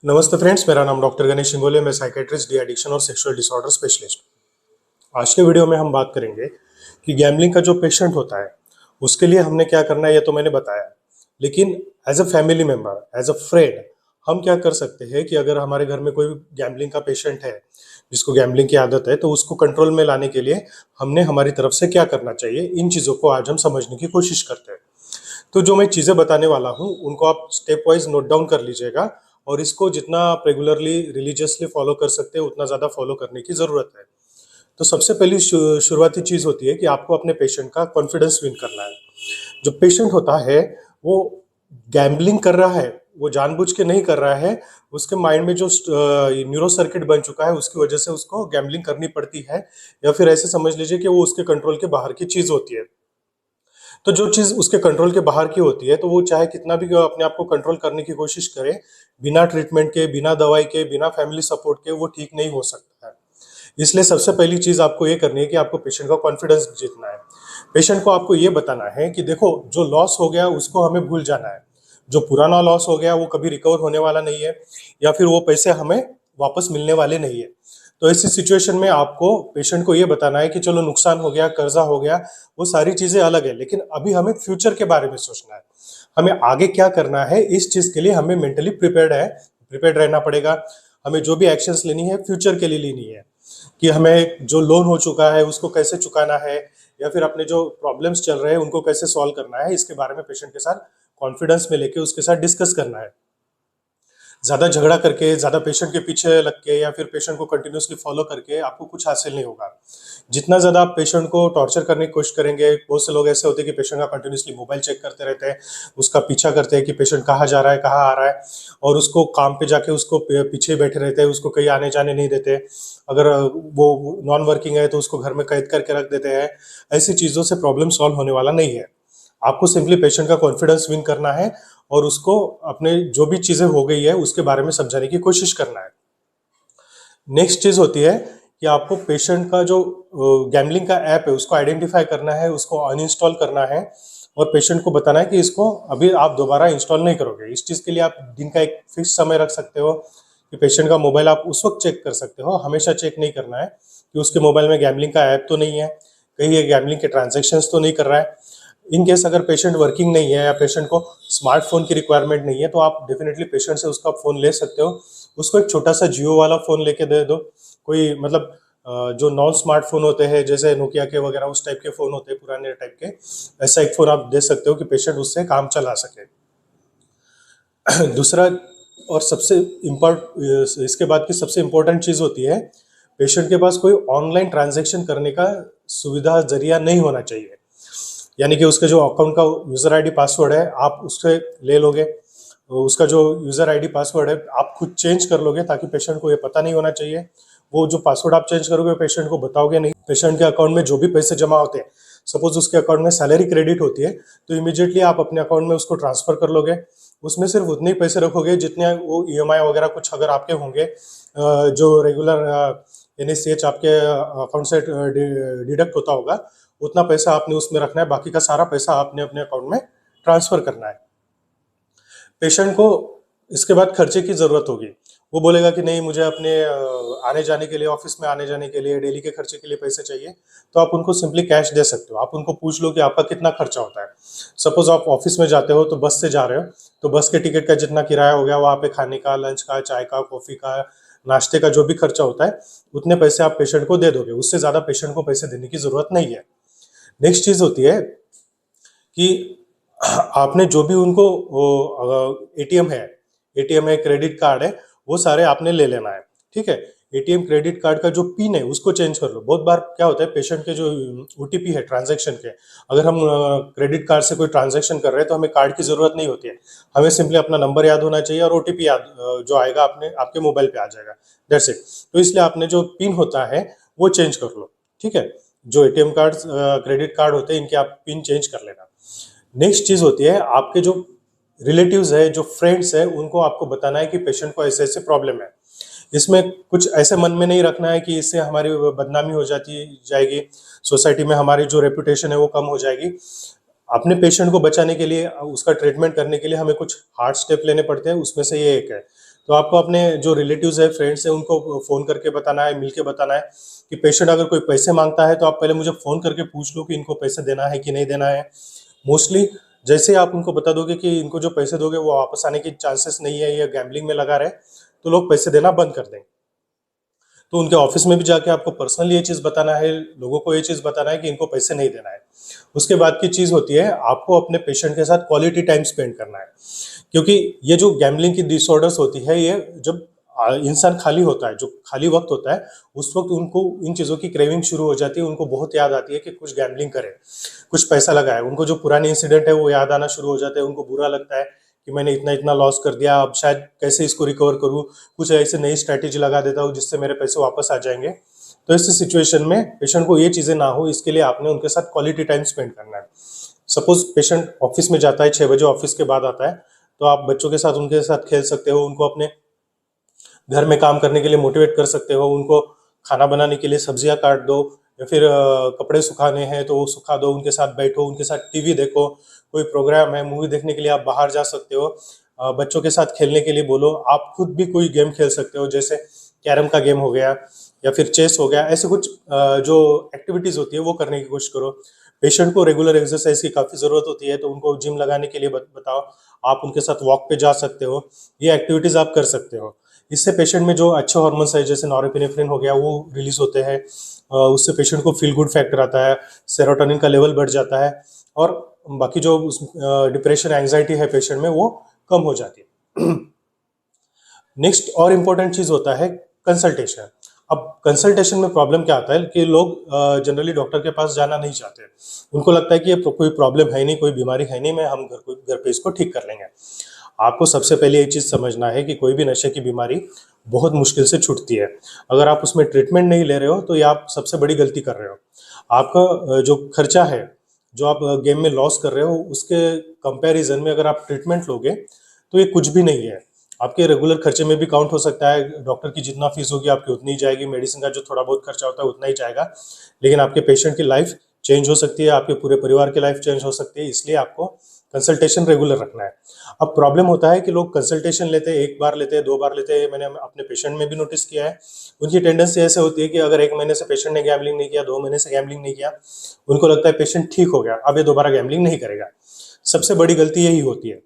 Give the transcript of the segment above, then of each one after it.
नमस्ते फ्रेंड्स, मेरा नाम डॉक्टर गणेश सिंगोले। मैं साइकेट्रिस्ट, डी एडिक्शन और सेक्सुअल डिसऑर्डर स्पेशलिस्ट। आज के वीडियो में हम बात करेंगे कि गैम्बलिंग का जो पेशेंट होता है उसके लिए हमने क्या करना है, ये तो मैंने बताया। लेकिन as a family member, as a friend, हम क्या कर सकते हैं कि अगर हमारे घर में कोई गैम्बलिंग का पेशेंट है जिसको गैम्बलिंग की आदत है, तो उसको कंट्रोल में लाने के लिए हमने हमारी तरफ से क्या करना चाहिए, इन चीज़ों को आज हम समझने की कोशिश करते हैं। तो जो मैं चीज़ें बताने वाला हूँ उनको आप स्टेप वाइज नोट डाउन कर लीजिएगा, और इसको जितना आप रेगुलरली रिलीजियसली फॉलो कर सकते हैं उतना ज़्यादा फॉलो करने की ज़रूरत है। तो सबसे पहली शुरुआती चीज़ होती है कि आपको अपने पेशेंट का कॉन्फिडेंस विन करना है। जो पेशेंट होता है वो गैम्बलिंग कर रहा है, वो जानबूझ के नहीं कर रहा है। उसके माइंड में जो न्यूरो सर्किट बन चुका है उसकी वजह से उसको गैम्बलिंग करनी पड़ती है, या फिर ऐसे समझ लीजिए कि वो उसके कंट्रोल के बाहर की चीज़ होती है। तो जो चीज़ उसके कंट्रोल के बाहर की होती है, तो वो चाहे कितना भी अपने आप को कंट्रोल करने की कोशिश करे, बिना ट्रीटमेंट के, बिना दवाई के, बिना फैमिली सपोर्ट के वो ठीक नहीं हो सकता है। इसलिए सबसे पहली चीज़ आपको ये करनी है कि आपको पेशेंट का कॉन्फिडेंस जीतना है। पेशेंट को आपको ये बताना है कि देखो, जो लॉस हो गया उसको हमें भूल जाना है। जो पुराना लॉस हो गया वो कभी रिकवर होने वाला नहीं है, या फिर वो पैसे हमें वापस मिलने वाले नहीं है। तो ऐसी सिचुएशन में आपको पेशेंट को ये बताना है कि चलो, नुकसान हो गया, कर्जा हो गया, वो सारी चीजें अलग है, लेकिन अभी हमें फ्यूचर के बारे में सोचना है। हमें आगे क्या करना है, इस चीज के लिए हमें मेंटली प्रिपेयर्ड रहना पड़ेगा। हमें जो भी एक्शंस लेनी है फ्यूचर के लिए लेनी है, कि हमें जो लोन हो चुका है उसको कैसे चुकाना है, या फिर अपने जो प्रॉब्लम्स चल रहे हैं उनको कैसे सॉल्व करना है। इसके बारे में पेशेंट के साथ कॉन्फिडेंस में लेके उसके साथ डिस्कस करना है। ज्यादा झगड़ा करके, ज्यादा पेशेंट के पीछे लग के, या फिर पेशेंट को कंटिन्यूसली फॉलो करके आपको कुछ हासिल नहीं होगा। जितना ज्यादा आप पेशेंट को टॉर्चर करने की कोशिश करेंगे, बहुत से लोग ऐसे होते हैं कि पेशेंट का कंटिन्यूसली मोबाइल चेक करते रहते हैं, उसका पीछा करते हैं कि पेशेंट कहाँ जा रहा है, कहाँ आ रहा है, और उसको काम पे जाके उसको पीछे बैठे रहते हैं, उसको कहीं आने जाने नहीं देते। अगर वो नॉन वर्किंग है तो उसको घर में कैद करके रख देते हैं। ऐसी चीजों से प्रॉब्लम सॉल्व होने वाला नहीं है। आपको सिंपली पेशेंट का कॉन्फिडेंस विन करना है, और उसको अपने जो भी चीजें हो गई है उसके बारे में समझाने की कोशिश करना है। नेक्स्ट चीज होती है कि आपको पेशेंट का जो गैम्बलिंग का ऐप है उसको आइडेंटिफाई करना है, उसको अनइंस्टॉल करना है, और पेशेंट को बताना है कि इसको अभी आप दोबारा इंस्टॉल नहीं करोगे। इस चीज के लिए आप दिन का एक फिक्स समय रख सकते हो कि पेशेंट का मोबाइल आप उस वक्त चेक कर सकते हो। हमेशा चेक नहीं करना है कि उसके मोबाइल में गैम्बलिंग का ऐप तो नहीं है, कहीं ये गैम्बलिंग के ट्रांजेक्शन तो नहीं कर रहा है। इन केस अगर पेशेंट वर्किंग नहीं है या पेशेंट को स्मार्टफोन की रिक्वायरमेंट नहीं है, तो आप डेफिनेटली पेशेंट से उसका फोन ले सकते हो। उसको एक छोटा सा जियो वाला फोन लेके दे दो। कोई मतलब जो नॉन स्मार्टफोन होते हैं जैसे नोकिया के वगैरह, उस टाइप के फोन होते हैं, पुराने टाइप के, ऐसा एक फोन आप दे सकते हो कि पेशेंट उससे काम चला सके। दूसरा और सबसे इम्पोर्ट इसके बाद की सबसे इम्पोर्टेंट चीज होती है, पेशेंट के पास कोई ऑनलाइन ट्रांजेक्शन करने का सुविधा जरिया नहीं होना चाहिए। यानी कि उसके जो अकाउंट का यूजर आईडी पासवर्ड है आप उससे ले लोगे, तो उसका जो यूजर आईडी पासवर्ड है आप खुद चेंज कर लोगे, ताकि पेशेंट को ये पता नहीं होना चाहिए। वो जो पासवर्ड आप चेंज करोगे पेशेंट को बताओगे नहीं। पेशेंट के अकाउंट में जो भी पैसे जमा होते हैं, सपोज उसके अकाउंट में सैलरी क्रेडिट होती है, तो इमीडिएटली आप अपने अकाउंट में उसको ट्रांसफर कर लोगे। उसमें सिर्फ उतने ही पैसे रखोगे जितने वो ईएमआई वगैरह कुछ अगर आपके होंगे, जो रेगुलर एनएससीएच आपके अकाउंट से डिडक्ट होता होगा, उतना पैसा आपने उसमें रखना है। बाकी का सारा पैसा आपने अपने अकाउंट में ट्रांसफर करना है। पेशेंट को इसके बाद खर्चे की जरूरत होगी। वो बोलेगा कि नहीं, मुझे अपने आने जाने के लिए, ऑफिस में आने जाने के लिए, डेली के खर्चे के लिए पैसे चाहिए, तो आप उनको सिंपली कैश दे सकते हो। आप उनको पूछ लो कि आपका कितना खर्चा होता है। सपोज आप ऑफिस में जाते हो तो बस से जा रहे हो, तो बस के टिकट का जितना किराया हो गया, वहाँ पे खाने का, लंच का, चाय का, कॉफी का, नाश्ते का जो भी खर्चा होता है, उतने पैसे आप पेशेंट को दे दोगे। उससे ज्यादा पेशेंट को पैसे देने की जरूरत नहीं है। नेक्स्ट चीज होती है कि आपने जो भी उनको एटीएम है, क्रेडिट कार्ड है, वो सारे आपने ले लेना है। ठीक है, एटीएम क्रेडिट कार्ड का जो पिन है उसको चेंज कर लो। बहुत बार क्या होता है, पेशेंट के जो ओटीपी है ट्रांजैक्शन के, अगर हम क्रेडिट कार्ड से कोई ट्रांजैक्शन कर रहे हैं तो हमें कार्ड की जरूरत नहीं होती है। हमें सिंपली अपना नंबर याद होना चाहिए और ओटीपी याद जो आएगा अपने आपके मोबाइल पे आ जाएगा, दैट्स इट। तो इसलिए आपने जो पिन होता है वो चेंज कर लो। ठीक है, जो एटीएम कार्ड, क्रेडिट कार्ड होते हैं, इनके आप पिन चेंज कर लेना। नेक्स्ट चीज होती है, आपके जो रिलेटिव्स है, जो फ्रेंड्स है, उनको आपको बताना है कि पेशेंट को ऐसे ऐसे प्रॉब्लम है। इसमें कुछ ऐसे मन में नहीं रखना है कि इससे हमारी बदनामी हो जाएगी, सोसाइटी में हमारी जो रेपुटेशन है वो कम हो जाएगी। अपने पेशेंट को बचाने के लिए, उसका ट्रीटमेंट करने के लिए हमें कुछ हार्ड स्टेप लेने पड़ते हैं, उसमें से ये एक है। तो आपको अपने जो रिलेटिव्स है, फ्रेंड्स है, उनको फ़ोन करके बताना है, मिल के बताना है कि पेशेंट अगर कोई पैसे मांगता है तो आप पहले मुझे फ़ोन करके पूछ लो कि इनको पैसे देना है कि नहीं देना है। मोस्टली जैसे आप उनको बता दोगे कि इनको जो पैसे दोगे वो वापस आने की चांसेस नहीं है, या गैम्बलिंग में लगा रहे, तो लोग पैसे देना बंद कर देंगे। तो उनके ऑफिस में भी जाके आपको पर्सनली ये चीज़ बताना है, लोगों को ये चीज़ बताना है कि इनको पैसे नहीं देना है। उसके बाद की चीज़ होती है, आपको अपने पेशेंट के साथ क्वालिटी टाइम स्पेंड करना है, क्योंकि ये जो गैम्बलिंग की डिसऑर्डर्स होती है, ये जब इंसान खाली होता है, जो खाली वक्त होता है, उस वक्त उनको इन चीज़ों की क्रेविंग शुरू हो जाती है। उनको बहुत याद आती है कि कुछ गैम्बलिंग करें, कुछ पैसा लगाए। उनको जो पुराने इंसिडेंट है वो याद आना शुरू हो जाते हैं। उनको बुरा लगता है कि मैंने इतना इतना लॉस कर दिया, अब शायद कैसे इसको रिकवर करूँ, कुछ ऐसे नई स्ट्रैटेजी लगा देता हूँ जिससे मेरे पैसे वापस आ जाएंगे। तो इस सिचुएशन में पेशेंट को ये चीज़ें ना हो, इसके लिए आपने उनके साथ क्वालिटी टाइम स्पेंड करना है। सपोज पेशेंट ऑफिस में जाता है, 6 बजे ऑफिस के बाद आता है, तो आप बच्चों के साथ उनके साथ खेल सकते हो, उनको अपने घर में काम करने के लिए मोटिवेट कर सकते हो, उनको खाना बनाने के लिए सब्जियां काट दो, या फिर कपड़े सुखाने हैं तो वो सुखा दो, उनके साथ बैठो, उनके साथ टीवी देखो, कोई प्रोग्राम है, मूवी देखने के लिए आप बाहर जा सकते हो। बच्चों के साथ खेलने के लिए बोलो। आप खुद भी कोई गेम खेल सकते हो, जैसे कैरम का गेम हो गया या फिर चेस हो गया। ऐसे कुछ जो एक्टिविटीज होती है वो करने की कोशिश करो। पेशेंट को रेगुलर एक्सरसाइज की काफ़ी ज़रूरत होती है, तो उनको जिम लगाने के लिए बताओ। आप उनके साथ वॉक पे जा सकते हो, ये एक्टिविटीज़ आप कर सकते हो। इससे पेशेंट में जो अच्छे हार्मोन्स है, जैसे नॉरेपिनेफ्रिन हो गया, वो रिलीज होते हैं। उससे पेशेंट को फील गुड फैक्टर आता है, सेरोटोनिन का लेवल बढ़ जाता है, और बाकी जो डिप्रेशन एंजाइटी है पेशेंट में, वो कम हो जाती है। नेक्स्ट और इम्पोर्टेंट चीज़ होता है कंसल्टेशन। अब कंसल्टेशन में प्रॉब्लम क्या आता है कि लोग जनरली डॉक्टर के पास जाना नहीं चाहते। उनको लगता है कि ये कोई प्रॉब्लम है नहीं, कोई बीमारी है नहीं, मैं हम घर पे इसको ठीक कर लेंगे। आपको सबसे पहले ये चीज़ समझना है कि कोई भी नशे की बीमारी बहुत मुश्किल से छूटती है। अगर आप उसमें ट्रीटमेंट नहीं ले रहे हो तो ये आप सबसे बड़ी गलती कर रहे हो। आपका जो खर्चा है, जो आप गेम में लॉस कर रहे हो, उसके कंपैरिजन में अगर आप ट्रीटमेंट लोगे तो ये कुछ भी नहीं है। आपके रेगुलर खर्चे में भी काउंट हो सकता है। डॉक्टर की जितना फीस होगी आपकी उतनी ही जाएगी, मेडिसिन का जो थोड़ा बहुत खर्चा होता है उतना ही जाएगा, लेकिन आपके पेशेंट की लाइफ चेंज हो सकती है, आपके पूरे परिवार की लाइफ चेंज हो सकती है। इसलिए आपको कंसल्टेशन रेगुलर रखना है। अब प्रॉब्लम होता है कि लोग कंसल्टेशन लेते हैं, 1 बार लेते हैं, 2 बार लेते हैं। मैंने अपने पेशेंट में भी नोटिस किया है। उनकी टेंडेंसी ऐसे होती है कि अगर 1 महीने से पेशेंट ने गैम्बलिंग नहीं किया, 2 महीने से गैम्बलिंग नहीं किया, उनको लगता है पेशेंट ठीक हो गया, अब ये दोबारा गैम्बलिंग नहीं करेगा। सबसे बड़ी गलती यही होती है।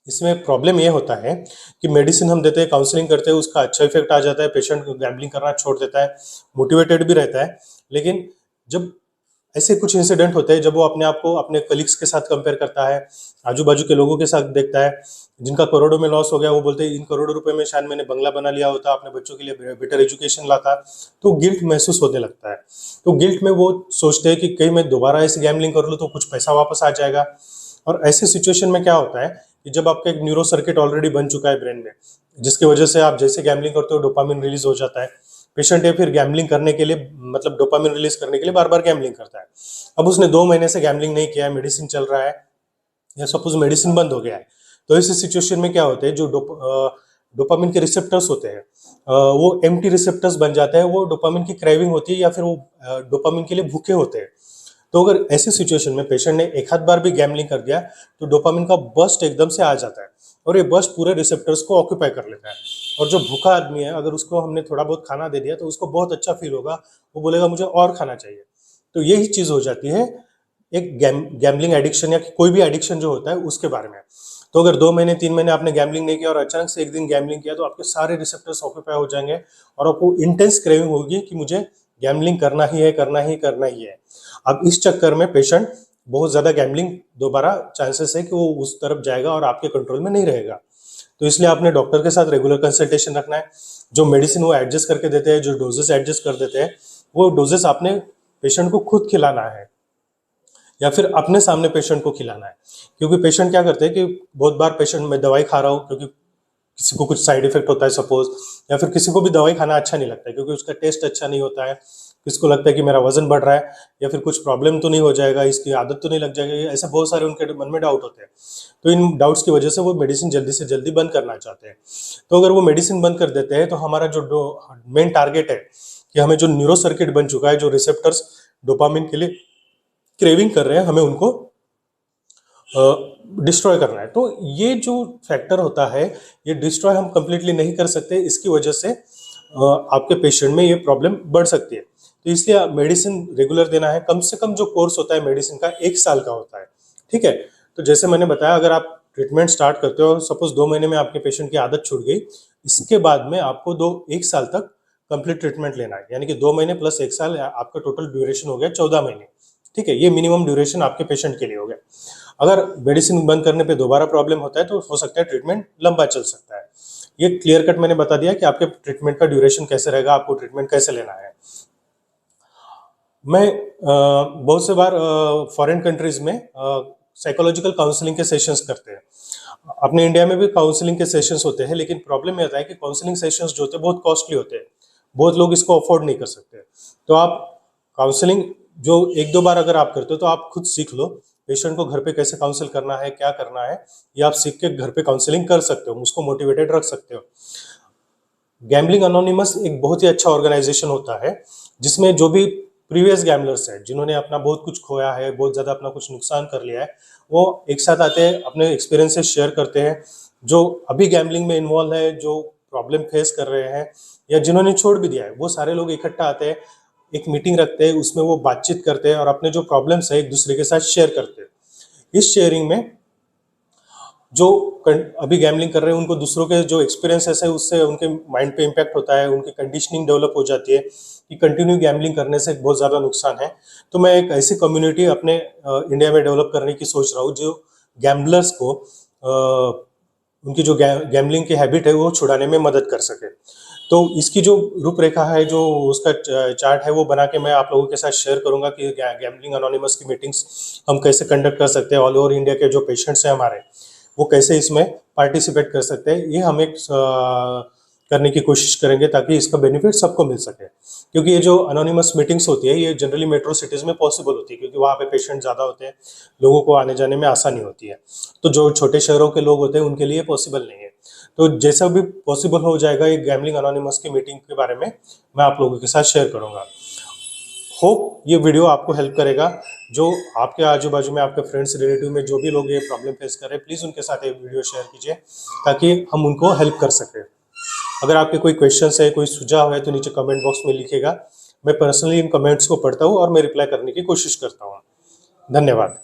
इसमें प्रॉब्लम ये होता है कि मेडिसिन हम देते हैं, काउंसलिंग करते हैं, उसका अच्छा इफेक्ट आ जाता है, पेशेंट गैम्बलिंग करना छोड़ देता है, मोटिवेटेड भी रहता है। लेकिन जब ऐसे कुछ इंसिडेंट होते हैं, जब वो अपने आप को अपने कलीग्स के साथ कंपेयर करता है, आजू बाजू के लोगों के साथ देखता है जिनका करोड़ों में लॉस हो गया, वो बोलते हैं इन करोड़ों रुपए में शायद मैंने बंगला बना लिया होता, अपने बच्चों के लिए बेटर एजुकेशन लाता, तो गिल्ट महसूस होने लगता है। तो गिल्ट में वो सोचते हैं कि कहीं मैं दोबारा ऐसे गैम्बलिंग कर लूँ तो कुछ पैसा वापस आ जाएगा। और ऐसे सिचुएशन में क्या होता है कि जब आपका एक न्यूरो सर्किट ऑलरेडी बन चुका है ब्रेन में, जिसकी वजह से आप जैसे गैम्बलिंग करते हो डोपामिन रिलीज हो जाता है, पेशेंट है फिर गैम्बलिंग करने के लिए, मतलब डोपामिन रिलीज करने के लिए बार बार गैम्बलिंग करता है। अब उसने 2 महीने से गैम्बलिंग नहीं किया है, मेडिसिन चल रहा है, या सपोज मेडिसिन बंद हो गया है, तो इस सिचुएशन में क्या होता है, जो डोपामिन के रिसेप्टर्स होते हैं, वो एम्प्टी रिसेप्टर्स बन जाते हैं। वो डोपामिन की क्रेविंग होती है, या फिर वो डोपामिन के लिए भूखे होते हैं। तो अगर ऐसी सिचुएशन में पेशेंट ने एक आध बार भी गैम्बलिंग कर दिया तो डोपामिन का बर्स्ट एकदम से आ जाता है, और ये बर्स्ट पूरे रिसेप्टर्स को ऑक्यूपाई कर लेता है। और जो भूखा आदमी है, अगर उसको हमने थोड़ा बहुत खाना दे दिया तो उसको बहुत अच्छा फील होगा, वो बोलेगा मुझे और खाना चाहिए। तो यही चीज हो जाती है एक गैम्बलिंग एडिक्शन, या कोई भी एडिक्शन जो होता है उसके बारे में। तो अगर 2 महीने 3 महीने आपने गैम्बलिंग नहीं किया और अचानक से एक दिन गैम्बलिंग किया, तो आपके सारे रिसेप्टर्स ऑक्यूपाई हो जाएंगे, और आपको इंटेंस क्रेविंग होगी कि मुझे गैम्बलिंग करना ही है, करना ही करना ही है। अब इस चक्कर में पेशेंट बहुत ज्यादा गैम्बलिंग दोबारा चांसेस है कि वो उस तरफ जाएगा और आपके कंट्रोल में नहीं रहेगा। तो इसलिए आपने डॉक्टर के साथ रेगुलर कंसल्टेशन रखना है। जो मेडिसिन वो एडजस्ट करके देते हैं, जो डोजेस एडजस्ट कर देते हैं, वो डोजेस आपने पेशेंट को खुद खिलाना है, या फिर अपने सामने पेशेंट को खिलाना है। क्योंकि पेशेंट क्या करते हैं कि बहुत बार पेशेंट मैं दवाई खा रहा हूँ, क्योंकि किसी को कुछ साइड इफेक्ट होता है सपोज, या फिर किसी को भी दवाई खाना अच्छा नहीं लगता है क्योंकि उसका टेस्ट अच्छा नहीं होता है, किसी को लगता है कि मेरा वजन बढ़ रहा है, या फिर कुछ प्रॉब्लम तो नहीं हो जाएगा, इसकी आदत तो नहीं लग जाएगी, ऐसे बहुत सारे उनके मन में डाउट होते हैं। तो इन डाउट्स की वजह से वो मेडिसिन जल्दी से जल्दी बंद करना चाहते हैं। तो अगर वो मेडिसिन बंद कर देते हैं तो हमारा जो मेन टारगेट है कि हमें जो न्यूरो सर्किट बन चुका है, जो रिसेप्टर्स डोपामिन के लिए क्रेविंग कर रहे हैं, हमें उनको डिस्ट्रॉय करना है। तो ये जो फैक्टर होता है, ये डिस्ट्रॉय हम कंप्लीटली नहीं कर सकते, इसकी वजह से आपके पेशेंट में ये प्रॉब्लम बढ़ सकती है। तो इसलिए मेडिसिन रेगुलर देना है। कम से कम जो कोर्स होता है मेडिसिन का 1 साल का होता है, ठीक है। तो जैसे मैंने बताया, अगर आप ट्रीटमेंट स्टार्ट करते हो और सपोज 2 महीने में आपके पेशेंट की आदत छूट गई, इसके बाद में आपको 1 साल तक कंप्लीट ट्रीटमेंट लेना है, यानी कि 2 महीने प्लस 1 साल, आपका टोटल ड्यूरेशन हो गया 14 महीने, ठीक है। ये मिनिमम ड्यूरेशन आपके पेशेंट के लिए हो गया। अगर मेडिसिन बंद करने पे दोबारा प्रॉब्लम होता है तो हो सकता है ट्रीटमेंट लंबा चल सकता है। ये क्लियर कट मैंने बता दिया कि आपके ट्रीटमेंट का ड्यूरेशन कैसे रहेगा, आपको ट्रीटमेंट कैसे लेना है। मैं बहुत से बार फॉरेन कंट्रीज में साइकोलॉजिकल काउंसलिंग के सेशंस करते हैं। अपने इंडिया में भी काउंसलिंग के सेशंस होते हैं, लेकिन प्रॉब्लम ये होता है कि काउंसलिंग सेशंस जो होते हैं बहुत कॉस्टली होते हैं, बहुत लोग इसको अफोर्ड नहीं कर सकते। तो आप काउंसलिंग जो 1-2 बार अगर आप करते हो तो आप खुद सीख लो पेशेंट को घर पे कैसे काउंसिल करना है, क्या करना है, ये आप सीख के घर पे काउंसलिंग कर सकते हो, उसको मोटिवेटेड रख सकते हो। गैम्बलिंग अनोनिमस एक बहुत ही अच्छा ऑर्गेनाइजेशन होता है, जिसमें जो भी प्रीवियस गैम्बलर्स हैं, जिन्होंने अपना बहुत कुछ खोया है, बहुत ज़्यादा अपना कुछ नुकसान कर लिया है, वो एक साथ आते हैं, अपने एक्सपीरियंसेस शेयर करते हैं। जो अभी गैम्बलिंग में इन्वॉल्व है, जो प्रॉब्लम फेस कर रहे हैं या जिन्होंने छोड़ भी दिया है, वो सारे लोग इकट्ठा आते हैं, एक मीटिंग रखते हैं, उसमें वो बातचीत करते हैं और अपने जो प्रॉब्लम्स है एक दूसरे के साथ शेयर करते हैं। इस शेयरिंग में जो अभी गैम्बलिंग कर रहे हैं, उनको दूसरों के जो एक्सपीरियंसेस है उससे उनके माइंड पे इम्पैक्ट होता है, उनकी कंडीशनिंग डेवलप हो जाती है कि कंटिन्यू गैम्बलिंग करने से बहुत ज़्यादा नुकसान है। तो मैं एक ऐसी कम्युनिटी अपने इंडिया में डेवलप करने की सोच रहा हूँ जो गैम्बलर्स को उनकी जो गैम्बलिंग की हैबिट है वो छुड़ाने में मदद कर सके। तो इसकी जो रूपरेखा है, जो उसका चार्ट है, वो बना के मैं आप लोगों के साथ शेयर करूंगा कि गैम्बलिंग अनोनिमस की मीटिंग्स हम कैसे कंडक्ट कर सकते हैं, ऑल ओवर इंडिया के जो पेशेंट्स हैं हमारे, वो कैसे इसमें पार्टिसिपेट कर सकते हैं। ये हम एक करने की कोशिश करेंगे ताकि इसका बेनिफिट सबको मिल सके। क्योंकि ये जो अनोनिमस मीटिंग्स होती है, ये जनरली मेट्रो सिटीज़ में पॉसिबल होती है, क्योंकि वहाँ पे पेशेंट ज़्यादा होते हैं, लोगों को आने जाने में आसानी होती है। तो जो छोटे शहरों के लोग होते हैं उनके लिए पॉसिबल नहीं है। तो जैसा भी पॉसिबल हो जाएगा, ये गैम्बलिंग अनोनिमस की मीटिंग के बारे में मैं आप लोगों के साथ शेयर करूँगा। होप ये वीडियो आपको हेल्प करेगा। जो आपके आजू बाजू में, आपके फ्रेंड्स रिलेटिव में जो भी लोग ये प्रॉब्लम फेस कर रहे हैं, प्लीज़ उनके साथ ये वीडियो शेयर कीजिए ताकि हम उनको हेल्प कर सकें। अगर आपके कोई क्वेश्चंस है, कोई सुझाव है, तो नीचे कमेंट बॉक्स में लिखिएगा। मैं पर्सनली इन कमेंट्स को पढ़ता हूँ और मैं रिप्लाई करने की कोशिश करता हूँ। धन्यवाद।